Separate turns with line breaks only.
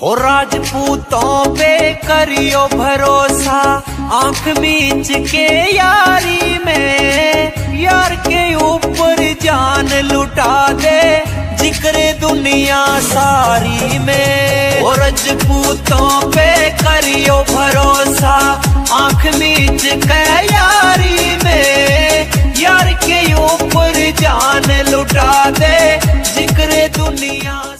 हो राजपूतों पे करियो भरोसा, आंख मीच के यारी में, यार के ऊपर जान लुटा दे, जिक्र दुनिया सारी में। हो राजपूतों पे करियो भरोसा, आंख मीच के यारी में, यार के ऊपर जान लुटा दे, जिक्र दुनिया